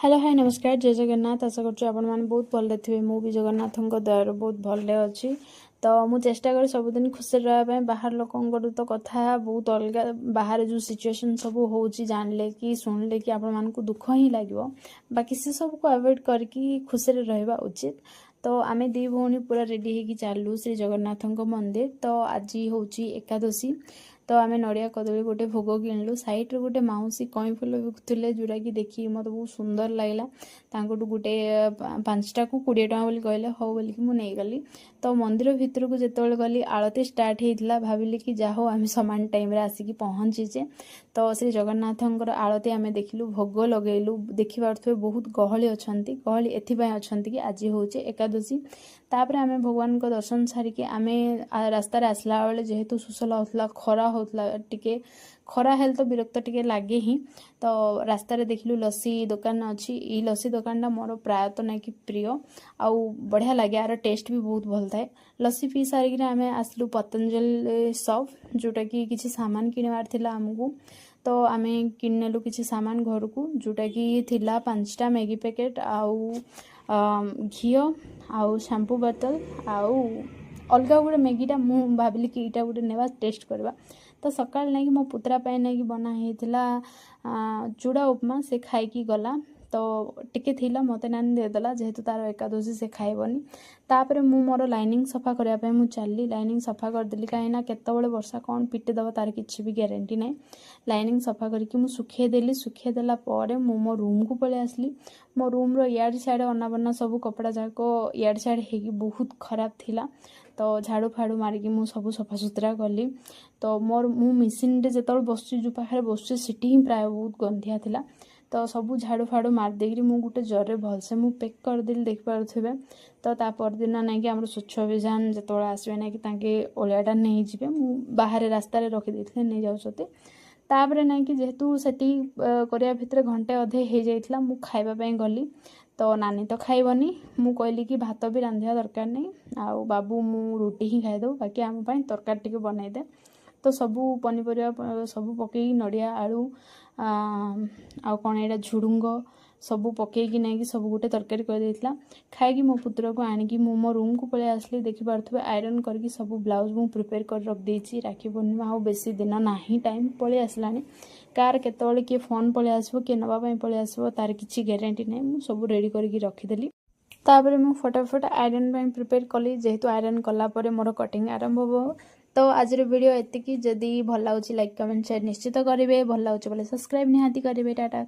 Hello hi नमस्कार जय जगन्नाथ आशा कर बहुत भले थे मुझे जगन्नाथ दयार बहुत भले अच्छी तो मु चेष्टा करी सबुदिन खुशी रहा बाहर लोक तो कथा बहुत अलग बाहर जो सिचुएशन सब हो जानले कि शुणिले कि आपण दुख ही लगे बाकी से सब को अवॉइड करके खुशी रहा उचित। तो आमे दी भौणी पूरा रेडी होगी चलू श्री जगन्नाथ मंदिर। तो आज हूँ एकादशी तो आमे नड़िया कदली गोटे भोग किणलु सैड्रे गोटे मौसी कई फुल बिकुले जोटा कि देखिए मत बहुत सुंदर लगला गोटे 5टा को 20 टका बोली कहले हो बोली कि मुझे गली। तो मंदिर भितर को जिते गली आलती स्टार्ट होता भाविली कि जाओ आम सामान टाइम आसिक पहुँचीचे। तो श्री जगन्नाथ आलती आम देखिलु भोग लगेलु देखि पार्थे बहुत गहली अच्छा गहली एथपाई अच्छा कि आज हूँ एकादशी। तापर आम भगवान को दर्शन सारिकी आम रास्तार आसला बेले जेहेतु सुसल होता खरा होता टिके खरा हेल्थ तो विरक्त टिके लगे ही। तो रास्तार देखिलु लस्सी दुकान अच्छी ई लस्सी दुकान मोर प्रायतः ना कि प्रिय आउ बढ़िया लगे यार टेस्ट भी बहुत भल थाए। लस्सी पी सारिक आम आसलु पतंजलि शॉप जोटा कि किसी सामान किणवार थिला आमको। तो आम किनेलु किसी सामान घर को जोटा कि थिला 5टा मैगी पैकेट आउ घी आउ शैम्पू बोतल आउ अलग गोटे मैगीटा मु भाविली कि इटा गोटे नेवा टेस्ट करवा। तो सकाल नहीं मो पुत्रा नहीं कि बना होता चूड़ा उपमा से खाई गला तो टिके थिला मते नानी देदेला जेहेतु तार एकादशी से खाइबनी। तापर मु मोर लाइनिंग सफा करने मु चलली लाइनिंग सफा करदेली कहीं केतबेले वर्षा कौन पिटी दब तार किसी भी ग्यारंटी ना। लाइनिंग सफा करके मु सुखेदेली सुखेदेला मो रूम को पलि आसली मो रूम रो इयाड सियाड अनाबना सब कपड़ा जाक इयाड सियाड होगी बहुत खराब थिला। तो झाड़ू फाड़ू मारिकी मु सब सफा सुतरा कली। तो मोर मु मिसिन रे जतबे बसुची जो पाखे बसुची सीटी ही प्राय बहुत गंधिया थिला। तो सब झाड़ू फाड़ू मार देकरी मु गोटे जरे भलसे मु पैक करदेली देख पारुथिबे। तो ता परदिन ना कि हमर स्वच्छ अभियान जतबे आसबे ना कि तांके ओलियाटा नहीं जिबे मु बाहर रास्ता रे रखि देथिले नहीं जाउछते। तापर ना कि जेहेतु सेटी करिया भितर घंटे अधे हो जाइथिला मु खाइबा पई गली। तो नानी तो खाइबनी मु कहली कि भात भी रांधिया दरकार नहीं आउ बाबू मु रुटी ही खाइदेव बाकी आम तरकारी टिके बनई दे। तो सबू पनीपरिया सबू पकई नड़िया आलू आउ कौन यहाँ झुड़ुंग सबू पकईकी नहीं सब गोटे तरकारी कर खाई मो पुत्र को आणिकी मो रूम को पलि आसली देखि पारुथिबे आयरन करके सब ब्लाउज मु प्रिपेयर कर रख देछि। राखी पूर्णिमा आउ बेसी दिन नाही टाइम पलि आसलानी कार केतबेले किए फोन पलि आसबो किए नबा पई पलि आसबो तार किछि ग्यारंटी नहीं मु सब रेडी करके रखीदेली। तापर मु फटाफट आयरन पई प्रिपेयर कली जेहेतु आयरन कला परे मोर कटिंग आरंभ हो। तो आज वीडियो एतिकी जदि भल लाଗୁଛି लाइक कमेंट शेयर निश्चित करेंगे भल लाଗୁଛି बोले सब्सक्राइब निहाती करेंगे। टाटा।